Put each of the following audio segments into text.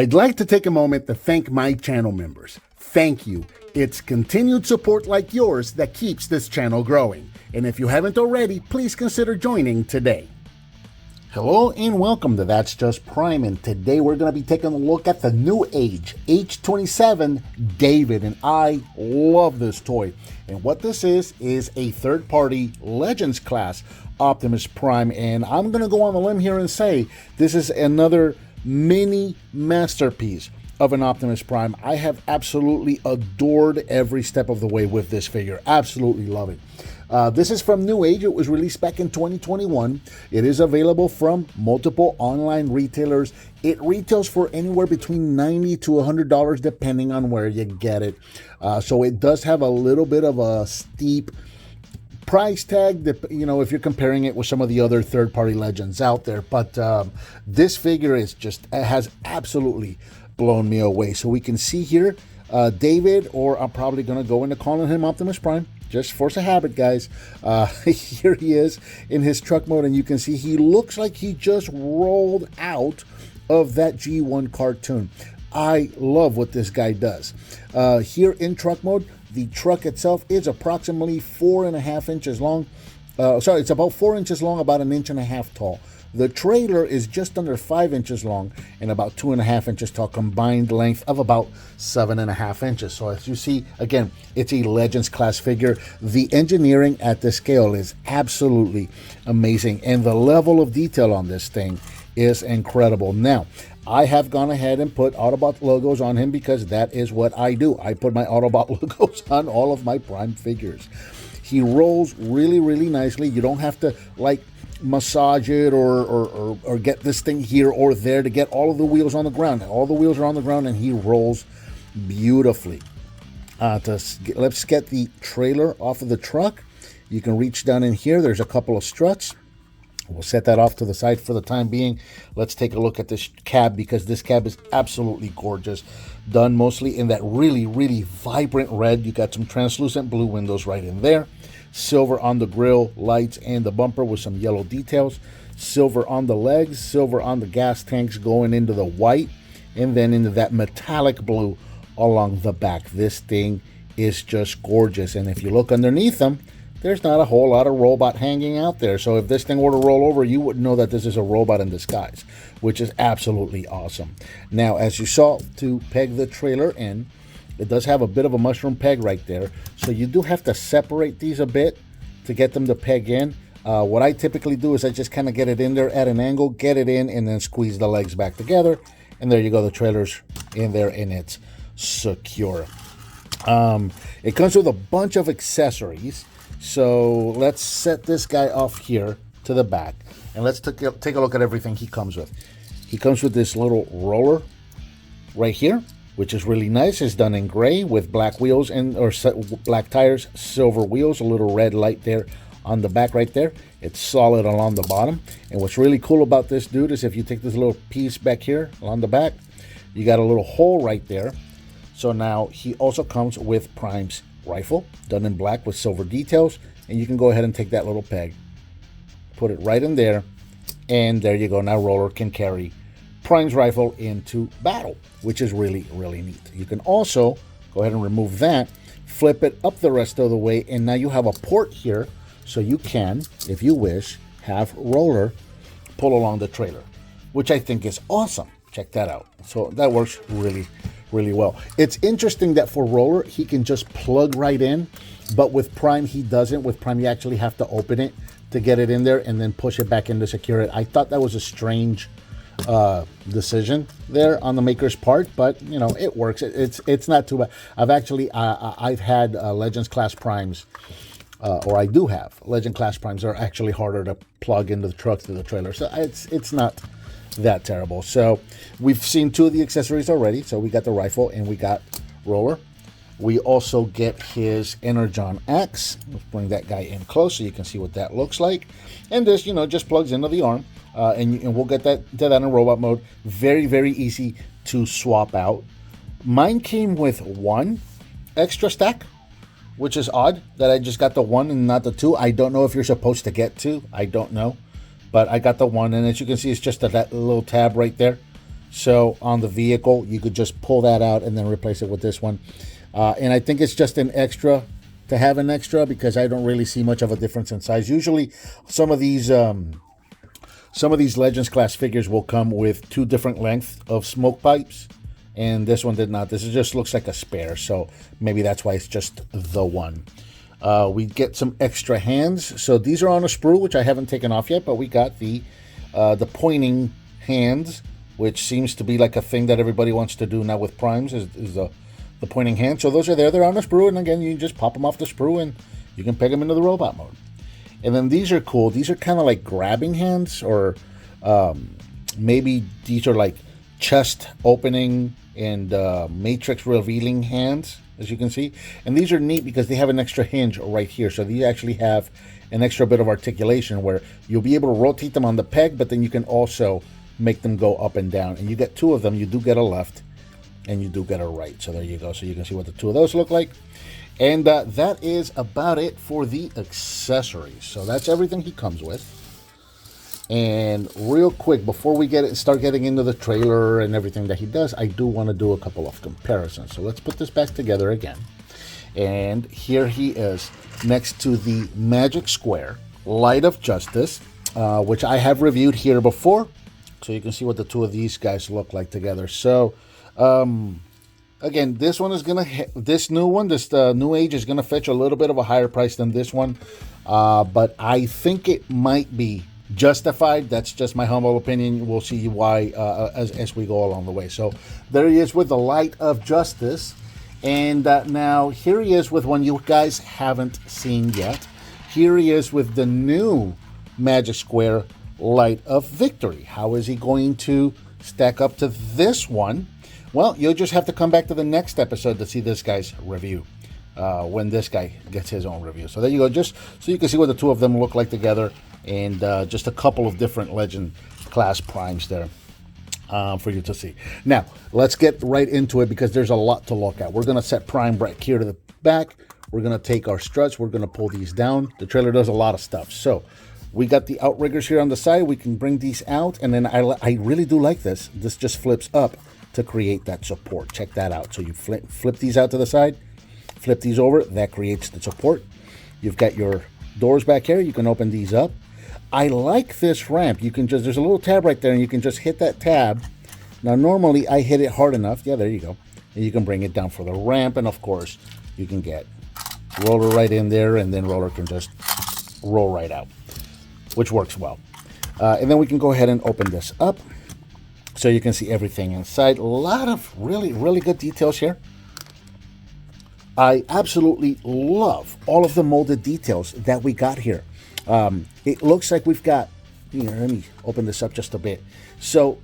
I'd like to take a moment to thank my channel members. Thank you. It's continued support like yours that keeps this channel growing. And if you haven't already, please consider joining today. Hello and welcome to That's Just Prime, and today we're going to be taking a look at the Newage H27 David, and I love this toy. And what this is a third-party Legends class Optimus Prime, and I'm going to go on the limb here and say this is another mini masterpiece of an Optimus Prime. I have absolutely adored every step of the way with this figure. Absolutely love it. This is from Newage. It was released back in 2021. It is available from multiple online retailers. It retails for anywhere between $90 to $100 depending on where you get it. So it does have a little bit of a steep price tag, you know, if you're comparing it with some of the other third-party Legends out there. But this figure has absolutely blown me away. So we can see here David, or I'm probably going to go into calling him Optimus Prime. Just force a habit, guys. Here he is in his truck mode, and you can see he looks like he just rolled out of that G1 cartoon. I love what this guy does. Here in truck mode, the truck itself is approximately 4.5 inches long. It's about 4 inches long, about 1.5 inches tall. The trailer is just under 5 inches long and about 2.5 inches tall, combined length of about 7.5 inches. So as you see, again, it's a Legends class figure. The engineering at this scale is absolutely amazing, and the level of detail on this thing is incredible. Now, I have gone ahead and put Autobot logos on him because that is what I do. I put my Autobot logos on all of my Prime figures. He rolls really, really nicely. You don't have to like massage it or get this thing here or there to get all of the wheels on the ground. All the wheels are on the ground, and he rolls beautifully. Let's get the trailer off of the truck. You can reach down in here. There's a couple of struts. We'll set that off to the side for the time being. Let's take a look at this cab, because this cab is absolutely gorgeous. Done mostly in that really, really vibrant red. You got some translucent blue windows right in there. Silver on the grille, lights, and the bumper with some yellow details. Silver on the legs, silver on the gas tanks going into the white, and then into that metallic blue along the back. This thing is just gorgeous. And if you look underneath them, there's not a whole lot of robot hanging out there. So if this thing were to roll over, you wouldn't know that this is a robot in disguise, which is absolutely awesome. Now, as you saw, to peg the trailer in, it does have a bit of a mushroom peg right there. So you do have to separate these a bit to get them to peg in. What I typically do is I just kind of get it in there at an angle, get it in, and then squeeze the legs back together. And there you go. The trailer's in there and it's secure. It comes with a bunch of accessories. So let's set this guy off here to the back, and let's take a look at everything he comes with. He comes with this little roller right here, which is really nice. It's done in gray with black wheels or black tires, silver wheels, a little red light there on the back right there. It's solid along the bottom. And what's really cool about this dude is if you take this little piece back here along the back, you got a little hole right there. So now he also comes with Prime's rifle, done in black with silver details, and you can go ahead and take that little peg, put it right in there, and there you go. Now Roller can carry Prime's rifle into battle, which is really, really neat. You can also go ahead and remove that, flip it up the rest of the way, and now you have a port here, so you can, if you wish, have Roller pull along the trailer, which I think is awesome. Check that out. So that works really, really well. It's interesting that for Roller, he can just plug right in, but with Prime, he doesn't. With Prime, you actually have to open it to get it in there and then push it back in to secure it. I thought that was a strange decision there on the maker's part, but you know, it works. It's not too bad. I've had Legends class Primes, or I do have Legend class Primes. Are actually harder to plug into the truck to the trailer, so it's not that terrible. So we've seen two of the accessories already. So we got the rifle and we got Roller. We also get his Energon X. Let's bring that guy in close so you can see what that looks like. And this, you know, just plugs into the arm, and we'll get that in robot mode. Very, very easy to swap out. Mine came with one extra stack, which is odd that I just got the one and not the two. I don't know if you're supposed to get two. I don't know. But I got the one, and as you can see, it's just that little tab right there. So on the vehicle, you could just pull that out and then replace it with this one. And I think it's just an extra to have an extra, because I don't really see much of a difference in size. Usually some of these Legends class figures will come with 2 different lengths of smoke pipes, and this one did not. This just looks like a spare, so maybe that's why it's just the one. We get some extra hands. So these are on a sprue, which I haven't taken off yet, but we got the pointing hands, which seems to be like a thing that everybody wants to do now with primes, is the pointing hand. So those are there. They're on a sprue, and again, you can just pop them off the sprue, and you can peg them into the robot mode. And then these are cool. These are kind of like grabbing hands, or maybe these are like chest opening and matrix revealing hands, as you can see. And these are neat because they have an extra hinge right here. So these actually have an extra bit of articulation where you'll be able to rotate them on the peg, but then you can also make them go up and down. And you get 2 of them. You do get a left and you do get a right. So there you go. So you can see what the 2 of those look like. And that is about it for the accessories. So that's everything he comes with. And real quick, before we start getting into the trailer and everything that he does, I do want to do a couple of comparisons. So let's put this back together again. And here he is next to the Magic Square Light of Justice, which I have reviewed here before. So you can see what the 2 of these guys look like together. So again, this one is gonna this Newage is gonna fetch a little bit of a higher price than this one, but I think it might be justified. That's just my humble opinion. We'll see why as we go along the way. So there he is with the Light of Justice, and now here he is with one you guys haven't seen yet. Here he is with the new Magic Square Light of Victory. How is he going to stack up to this one? Well, you'll just have to come back to the next episode to see this guy's review, when this guy gets his own review. So there you go, just so you can see what the 2 of them look like together, and just a couple of different Legend class primes there for you to see. Now, let's get right into it, because there's a lot to look at. We're going to set prime right here to the back. We're going to take our struts. We're going to pull these down. The trailer does a lot of stuff. So we got the outriggers here on the side. We can bring these out, and then I really do like this. This just flips up to create that support. Check that out. So you flip these out to the side, flip these over, that creates the support. You've got your doors back here. You can open these up. I like this ramp. You can just, there's a little tab right there, and you can just hit that tab. Now normally I hit it hard enough. Yeah, there you go. And you can bring it down for the ramp, and of course you can get roller right in there, and then roller can just roll right out, which works well. And then we can go ahead and open this up, so you can see everything inside. A lot of really, really good details here. I absolutely love all of the molded details that we got here. It looks like we've got, let me open this up just a bit. So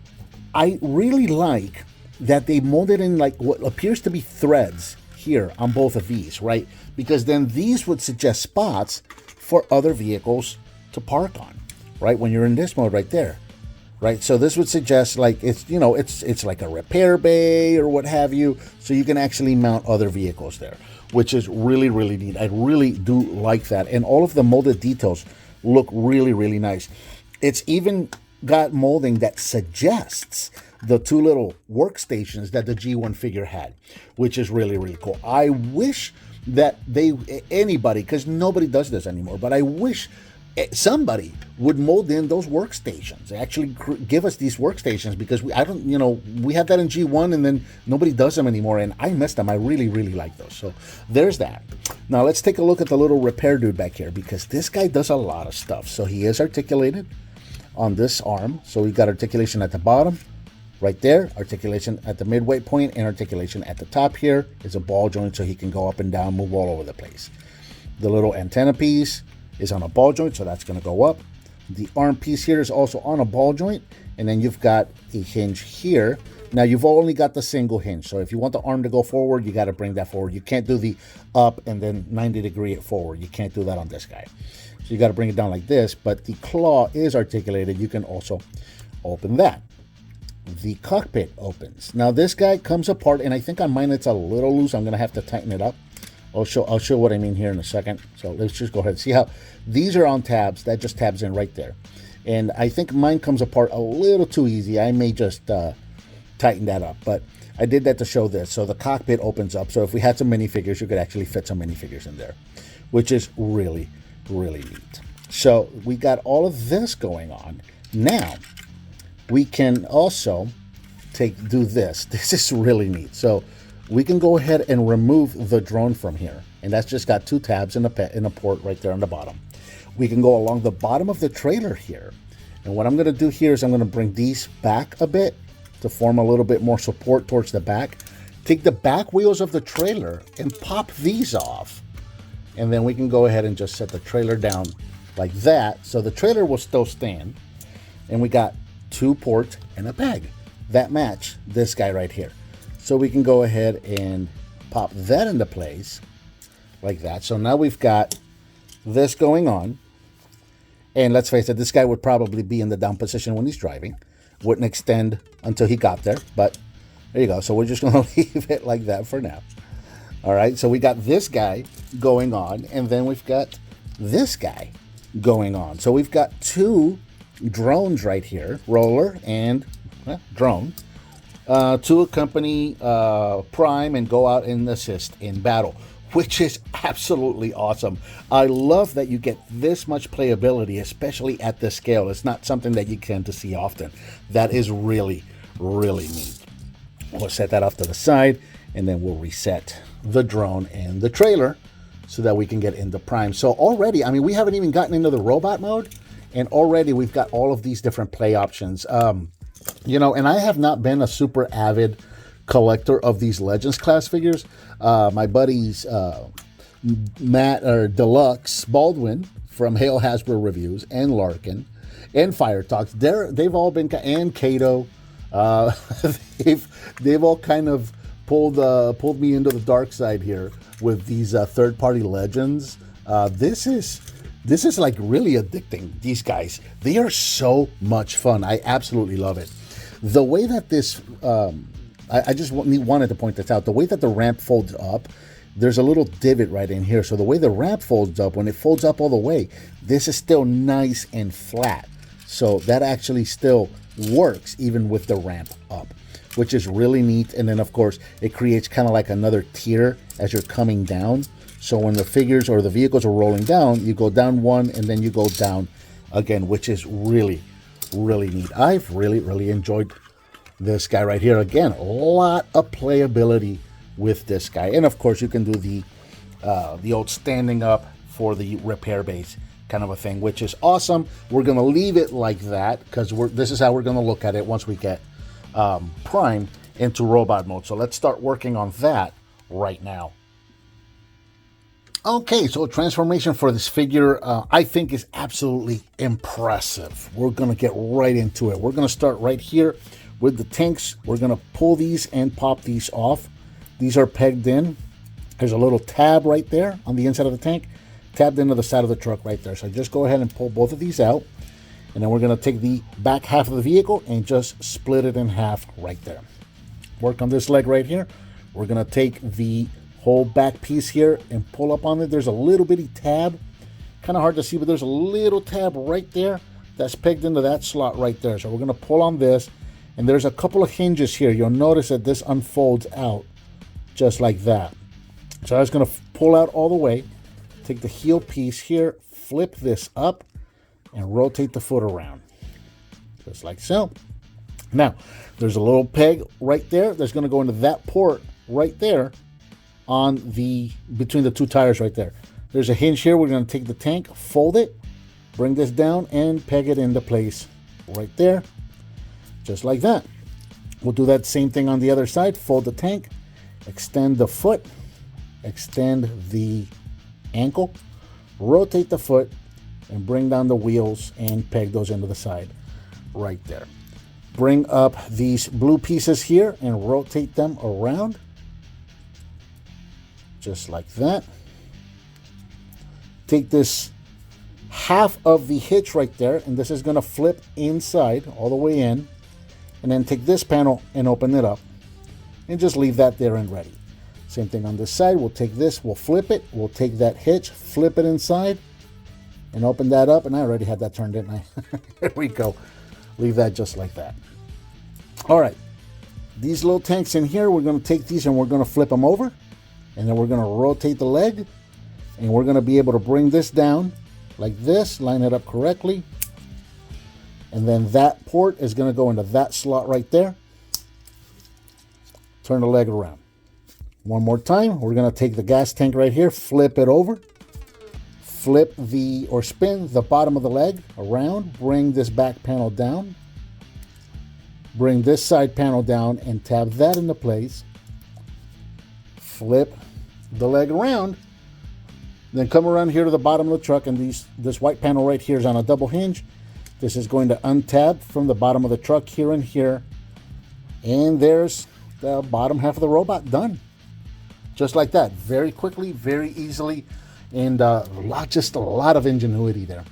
I really like that they molded in like what appears to be threads here on both of these, right? Because then these would suggest spots for other vehicles to park on, right? When you're in this mode right there. Right, so this would suggest like it's it's like a repair bay or what have you, so you can actually mount other vehicles there, which is really, really neat. I really do like that, and all of the molded details look really, really nice. It's even got molding that suggests the 2 little workstations that the G1 figure had, which is really, really cool. I wish that anybody, because nobody does this anymore, but I wish somebody would mold in those workstations, actually give us these workstations, because we have that in G1 and then nobody does them anymore, and I miss them. I really, really like those. So there's that. Now let's take a look at the little repair dude back here, because this guy does a lot of stuff. So he is articulated on this arm. So we got articulation at the bottom right there, articulation at the midway point, and articulation at the top here is a ball joint, so he can go up and down, move all over the place. The little antenna piece is on a ball joint, so that's going to go up. The arm piece here is also on a ball joint, and then you've got a hinge here. Now you've only got the single hinge, so if you want the arm to go forward, you got to bring that forward. You can't do the up and then 90-degree it forward. You can't do that on this guy. So you got to bring it down like this, but the claw is articulated. You can also open that. The cockpit opens. Now this guy comes apart, and I think on mine it's a little loose. I'm going to have to tighten it up. I'll show what I mean here in a second. So let's just go ahead and see how these are on tabs. That just tabs in right there. And I think mine comes apart a little too easy. I may just tighten that up. But I did that to show this. So the cockpit opens up. So if we had some minifigures, you could actually fit some minifigures in there, which is really, really neat. So we got all of this going on. Now we can also do this. This is really neat. So we can go ahead and remove the drone from here. And that's just got 2 tabs and a port right there on the bottom. We can go along the bottom of the trailer here. And what I'm going to do here is I'm going to bring these back a bit to form a little bit more support towards the back. Take the back wheels of the trailer and pop these off. And then we can go ahead and just set the trailer down like that. So the trailer will still stand. And we got 2 ports and a peg that match this guy right here. So we can go ahead and pop that into place like that. So now we've got this going on. And let's face it, this guy would probably be in the down position when he's driving. Wouldn't extend until he got there, but there you go. So we're just going to leave it like that for now. All right, so we got this guy going on, and then we've got this guy going on. So we've got 2 drones right here, roller and drone, to accompany Prime and go out and assist in battle, which is absolutely awesome. I love that you get this much playability, especially at this scale. It's not something that you tend to see often. That is really, really neat. We'll set that off to the side, and then we'll reset the drone and the trailer so that we can get into Prime. So already, I mean, we haven't even gotten into the robot mode, and already we've got all of these different play options. You know, and I have not been a super avid collector of these Legends class figures. My buddies Deluxe Baldwin from Hale Hasbro Reviews and Larkin and Fire Talks, they've all been, and Kato, they've all kind of pulled me into the dark side here with these third-party Legends. This is like really addicting. These guys, they are so much fun. I absolutely love it. The way that this I just wanted to point this out. The way that the ramp folds up, there's a little divot right in here. So the way the ramp folds up, when it folds up all the way, this is still nice and flat. So that actually still works even with the ramp up, which is really neat. And then, of course, it creates kind of like another tier as you're coming down. So when the figures or the vehicles are rolling down, you go down one and then you go down again, which is really, really neat. I've really, really enjoyed this guy right here. Again, a lot of playability with this guy. And of course, you can do the old standing up for the repair base kind of a thing, which is awesome. We're going to leave it like that because this is how we're going to look at it once we get primed into robot mode. So let's start working on that right now. Okay, so transformation for this figure, I think is absolutely impressive. We're going to get right into it. We're going to start right here with the tanks. We're going to pull these and pop these off. These are pegged in. There's a little tab right there on the inside of the tank, tabbed into the side of the truck right there. So just go ahead and pull both of these out. And then we're going to take the back half of the vehicle and just split it in half right there. Work on this leg right here. We're going to take the whole back piece here and pull up on it. There's a little bitty tab. Kind of hard to see, but there's a little tab right there that's pegged into that slot right there. So we're going to pull on this. And there's a couple of hinges here. You'll notice that this unfolds out just like that. So I was going to pull out all the way, take the heel piece here, flip this up, and rotate the foot around. Just like so. Now, there's a little peg right there that's going to go into that port right there on between the 2 tires right there. There's a hinge here. We're going to take the tank, fold it, bring this down, and peg it into place right there. Just like that. We'll do that same thing on the other side. Fold the tank, extend the foot, extend the ankle, rotate the foot, and bring down the wheels and peg those into the side right there. Bring up these blue pieces here and rotate them around. Just like that. Take this half of the hitch right there, and this is going to flip inside all the way in. And then take this panel and open it up and just leave that there and ready. Same thing on this side. We'll take this, we'll flip it, we'll take that hitch, flip it inside and open that up. And I already had that turned in. There we go. Leave that just like that. All right. These little tanks in here, we're going to take these and we're going to flip them over. And then we're going to rotate the leg. And we're going to be able to bring this down like this, line it up correctly. And then that port is going to go into that slot right there. Turn the leg around. One more time, we're going to take the gas tank right here, flip it over. Flip or spin the bottom of the leg around, bring this back panel down. Bring this side panel down and tab that into place. Flip the leg around. Then come around here to the bottom of the truck, and this white panel right here is on a double hinge. This is going to untab from the bottom of the truck here and here. And there's the bottom half of the robot done. Just like that. Very quickly, very easily, and just a lot of ingenuity there.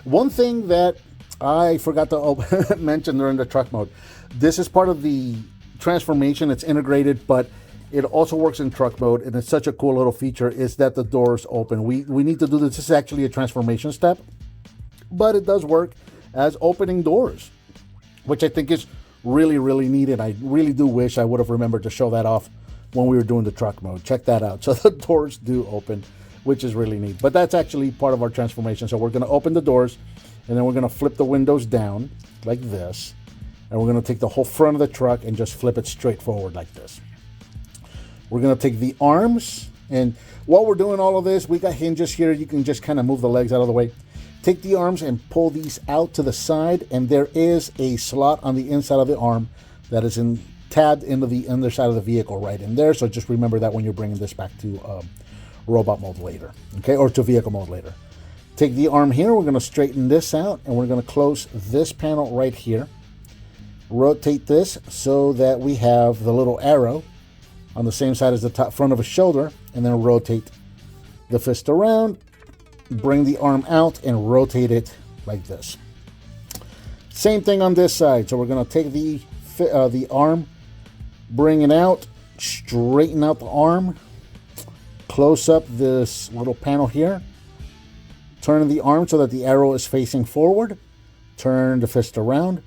One thing that I forgot to mention during the truck mode. This is part of the transformation. It's integrated, but it also works in truck mode, and it's such a cool little feature is that the doors open. We need to do this. This is actually a transformation step, but it does work as opening doors, which I think is really, really neat, and I really do wish I would have remembered to show that off when we were doing the truck mode. Check that out. So the doors do open, which is really neat. But that's actually part of our transformation. So we're going to open the doors, and then we're going to flip the windows down like this. And we're going to take the whole front of the truck and just flip it straight forward like this. We're going to take the arms, and while we're doing all of this, we got hinges here. You can just kind of move the legs out of the way. Take the arms and pull these out to the side, and there is a slot on the inside of the arm that is tabbed into the underside of the vehicle right in there. So just remember that when you're bringing this back to robot mode later, okay, or to vehicle mode later. Take the arm here. We're going to straighten this out, and we're going to close this panel right here. Rotate this so that we have the little arrow on the same side as the top front of his shoulder, and then rotate the fist around, bring the arm out, and rotate it like this. Same thing on this side. So we're going to take the arm, bring it out, straighten out the arm, close up this little panel here, turn the arm so that the arrow is facing forward, turn the fist around,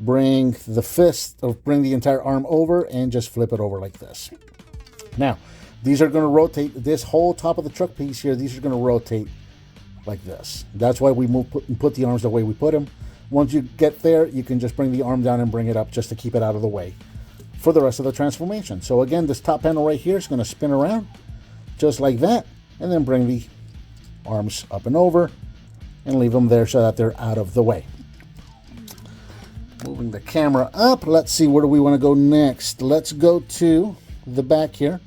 bring the entire arm over, and just flip it over like this. Now, these are going to rotate. This whole top of the truck piece here, these are going to rotate like this. That's why we put the arms the way we put them. Once you get there, you can just bring the arm down and bring it up just to keep it out of the way for the rest of the transformation. So again, this top panel right here is going to spin around just like that, and then bring the arms up and over and leave them there so that they're out of the way. Moving the camera up, let's see, where do we want to go next? Let's go to the back here.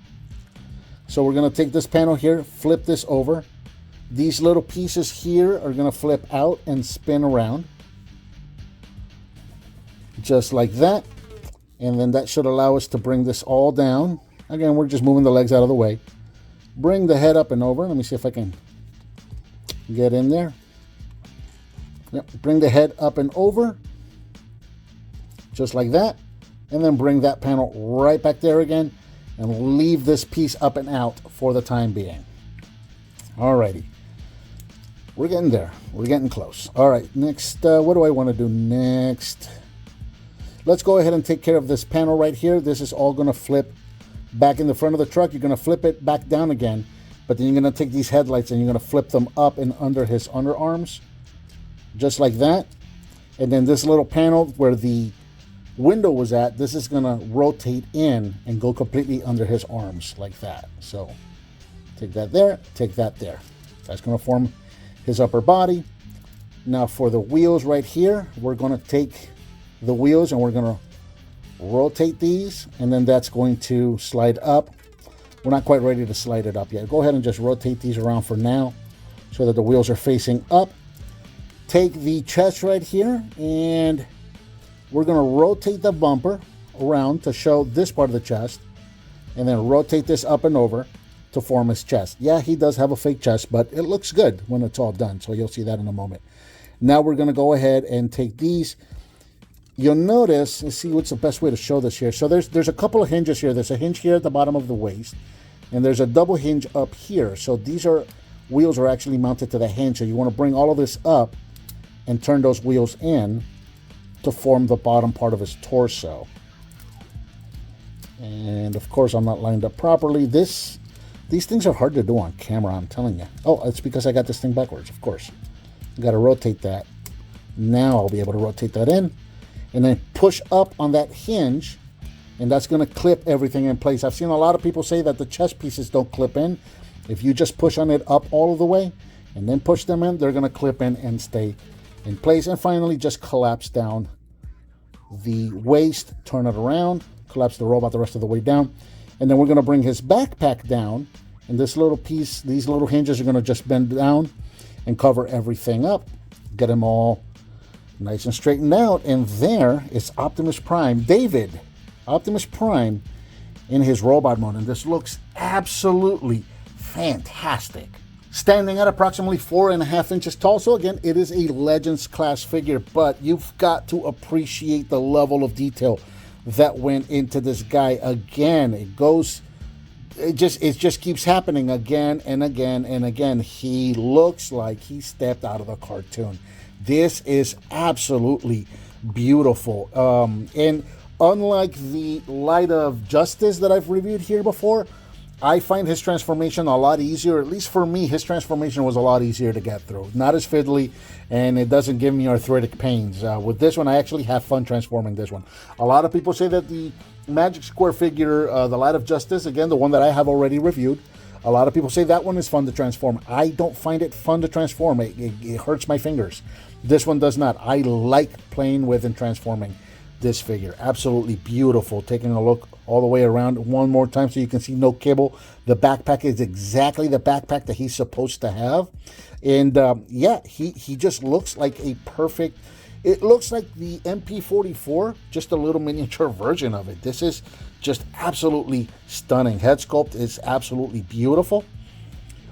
So we're going to take this panel here, flip this over. These little pieces here are going to flip out and spin around. Just like that. And then that should allow us to bring this all down. Again, we're just moving the legs out of the way. Bring the head up and over. Let me see if I can get in there. Yep, bring the head up and over. Just like that, and then bring that panel right back there again and leave this piece up and out for the time being. Alrighty, we're getting there. We're getting close. All right, next, what do I want to do next? Let's go ahead and take care of this panel right here. This is all going to flip back in the front of the truck. You're going to flip it back down again, but then you're going to take these headlights and you're going to flip them up and under his underarms, just like that. And then this little panel where the window was at, this is going to rotate in and go completely under his arms like that. So take that there, take that there. That's going to form his upper body. Now for the wheels right here, we're going to take the wheels and we're going to rotate these, and then that's going to slide up. We're not quite ready to slide it up yet. Go ahead and just rotate these around for now so that the wheels are facing up. Take the chest right here, and we're going to rotate the bumper around to show this part of the chest, and then rotate this up and over to form his chest. Yeah, he does have a fake chest, but it looks good when it's all done, so you'll see that in a moment. Now we're going to go ahead and take these. You'll notice, let's see what's the best way to show this here. So there's a couple of hinges here. There's a hinge here at the bottom of the waist, and there's a double hinge up here. So these wheels are actually mounted to the hinge, so you want to bring all of this up and turn those wheels in to form the bottom part of his torso. And of course, I'm not lined up properly. These things are hard to do on camera, I'm telling you. Oh, it's because I got this thing backwards, of course. Got to rotate that. Now I'll be able to rotate that in and then push up on that hinge, and that's going to clip everything in place. I've seen a lot of people say that the chest pieces don't clip in. If you just push on it up all of the way and then push them in, they're going to clip in and stay in place. And finally, just collapse down the waist, turn it around, collapse the robot the rest of the way down. And then we're going to bring his backpack down, and this little piece, these little hinges are going to just bend down and cover everything up. Get them all nice and straightened out. And there is Optimus Prime, David, Optimus Prime in his robot mode. And this looks absolutely fantastic. Standing at approximately 4.5 inches tall. So again, it is a Legends class figure, but you've got to appreciate the level of detail that went into this guy. Again, it just keeps happening again and again and again. He looks like he stepped out of the cartoon. This is absolutely beautiful. And unlike the Light of Justice that I've reviewed here before, I find his transformation a lot easier. At least for me, his transformation was a lot easier to get through. Not as fiddly, and it doesn't give me arthritic pains. With this one, I actually have fun transforming this one. A lot of people say that the Magic Square figure, the Light of Justice, again, the one that I have already reviewed, a lot of people say that one is fun to transform. I don't find it fun to transform. It hurts my fingers. This one does not. I like playing with and transforming this figure. Absolutely beautiful. Taking a look all the way around one more time so you can see no kibble. The backpack is exactly the backpack that he's supposed to have. And yeah, he just looks like a perfect, it looks like the MP44, just a little miniature version of it. This is just absolutely stunning. Head sculpt is absolutely beautiful.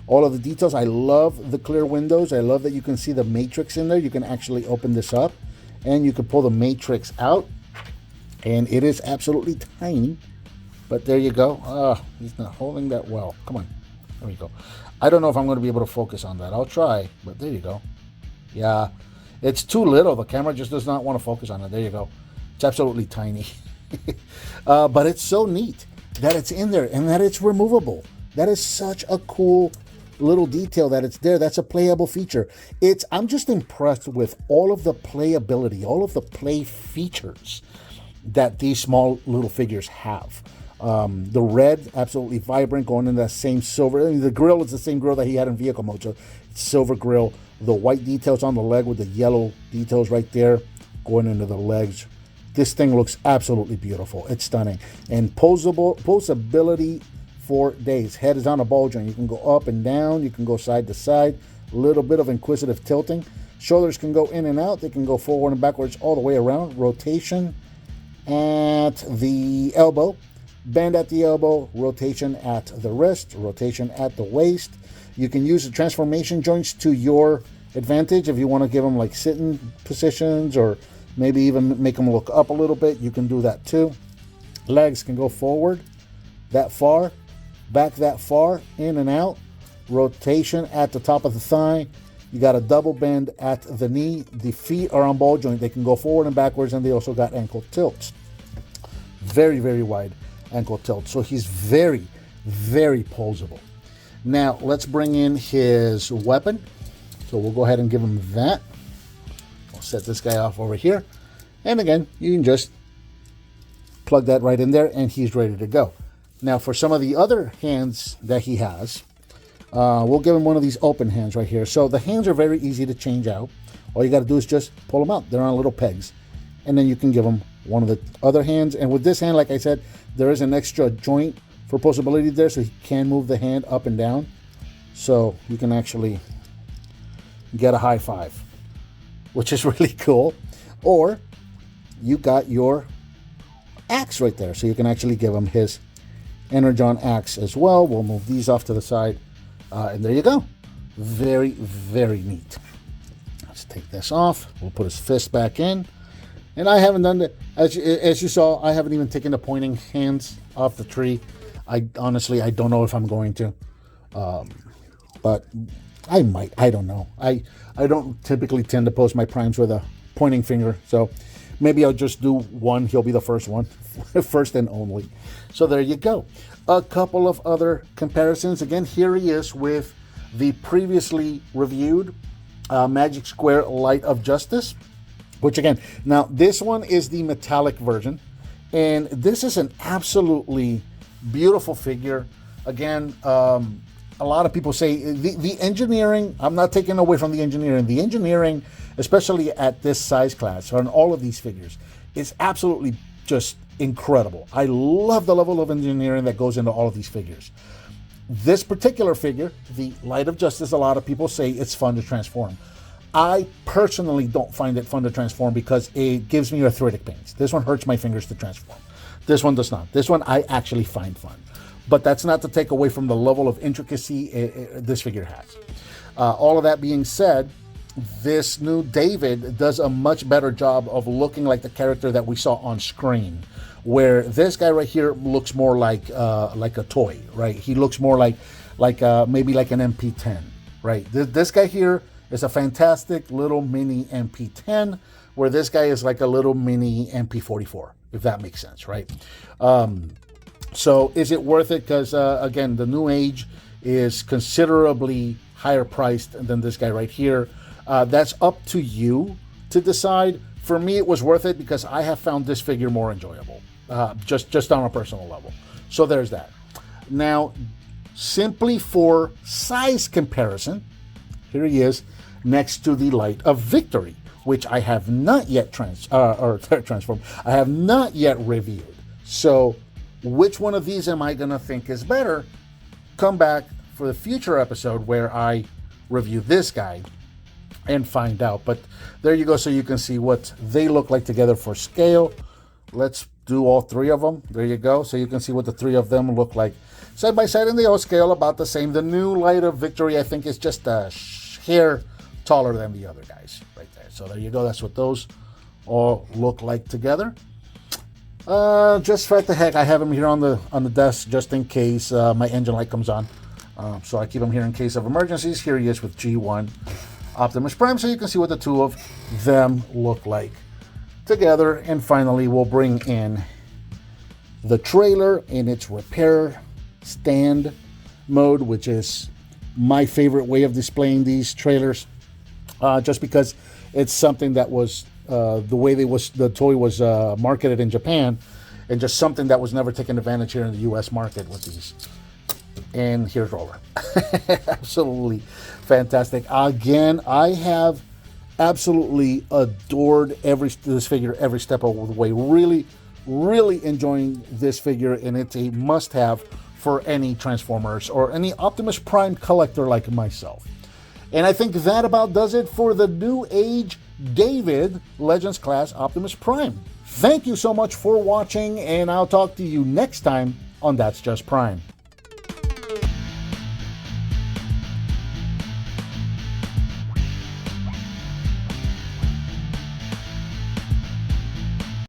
All of the details. I love the clear windows. I love that you can see the matrix in there. You can actually open this up and you can pull the matrix out. And it is absolutely tiny, but there you go. He's not holding that well. Come on, there we go. I don't know if I'm going to be able to focus on that. I'll try, but there you go. Yeah, it's too little. The camera just does not want to focus on it. There you go. It's absolutely tiny. But it's so neat that it's in there and that it's removable. That is such a cool little detail that it's there. That's a playable feature. I'm just impressed with all of the playability, all of the play features that these small little figures have. The red, absolutely vibrant, going in that same silver. I mean, the grill is the same grill that he had in vehicle mode, so it's silver grill. The white details on the leg with the yellow details right there going into the legs. This thing looks absolutely beautiful. It's stunning. And posability for days. Head is on a ball joint. You can go up and down. You can go side to side. A little bit of inquisitive tilting. Shoulders can go in and out. They can go forward and backwards all the way around. Rotation at the elbow, bend at the elbow, rotation at the wrist, rotation at the waist. You can use the transformation joints to your advantage if you want to give them like sitting positions or maybe even make them look up a little bit. You can do that too. Legs can go forward that far, back that far, in and out. Rotation at the top of the thigh. You got a double bend at the knee. The feet are on ball joint. They can go forward and backwards, and they also got ankle tilts. Very, very wide ankle tilt. So he's very, very posable. Now, let's bring in his weapon. So we'll go ahead and give him that. I'll set this guy off over here. And again, you can just plug that right in there, and he's ready to go. Now, for some of the other hands that he has, we'll give him one of these open hands right here. So the hands are very easy to change out. All you got to do is just pull them out. They're on little pegs. And then you can give him one of the other hands. And with this hand, like I said, there is an extra joint for possibility there, so he can move the hand up and down. So you can actually get a high five, which is really cool. Or you got your axe right there. So you can actually give him his Energon axe as well. We'll move these off to the side. And there you go. Very, very neat. Let's take this off. We'll put his fist back in. And I haven't done that. As you saw, I haven't even taken the pointing hands off the tree. I honestly don't know if I'm going to. But I might. I don't know. I don't typically tend to pose my primes with a pointing finger. So, Maybe I'll just do one. He'll be the first one, first and only. So there you go. A couple of other comparisons. Again, here he is with the previously reviewed Magic Square Light of Justice, which again, now this one is the metallic version, and this is an absolutely beautiful figure. Again, a lot of people say the engineering, I'm not taking away from the engineering, especially at this size class, on all of these figures, is absolutely just incredible. I love the level of engineering that goes into all of these figures. This particular figure, the Light of Justice, a lot of people say it's fun to transform. I personally don't find it fun to transform because it gives me arthritic pains. This one hurts my fingers to transform. This one does not. This one I actually find fun. But that's not to take away from the level of intricacy this figure has. All of that being said, this new David does a much better job of looking like the character that we saw on screen, where this guy right here looks more like a toy, right? He looks more like maybe like an MP10, right? This guy here is a fantastic little mini MP10, where this guy is like a little mini MP44, if that makes sense, right? So is it worth it? Because again, the Newage is considerably higher priced than this guy right here. That's up to you to decide. For me, it was worth it because I have found this figure more enjoyable, just on a personal level. So there's that. Now, simply for size comparison, here he is next to the Light of Victory, which I have not yet transformed. I have not yet reviewed. So which one of these am I going to think is better? Come back for the future episode where I review this guy and find out. But there you go, so you can see what they look like together for scale. Let's do all three of them. There you go, so you can see what the three of them look like side by side, and they all scale about the same. The new Light of Victory, I think, is just a hair taller than the other guys right there. So there you go, that's what those all look like together. Just for the heck, I have him here on the desk just in case my engine light comes on. So I keep him here in case of emergencies. Here he is with G1 Optimus Prime, so you can see what the two of them look like together. And finally, we'll bring in the trailer in its repair stand mode, which is my favorite way of displaying these trailers, just because it's something that was the way the toy was marketed in Japan, and just something that was never taken advantage here in the U.S. market with these. And here's Roller. Absolutely fantastic. Again, I have absolutely adored this figure every step of the way. Really, really enjoying this figure, and it's a must-have for any Transformers or any Optimus Prime collector like myself. And I think that about does it for the Newage David Legends Class Optimus Prime. Thank you so much for watching, and I'll talk to you next time on That's Just Prime.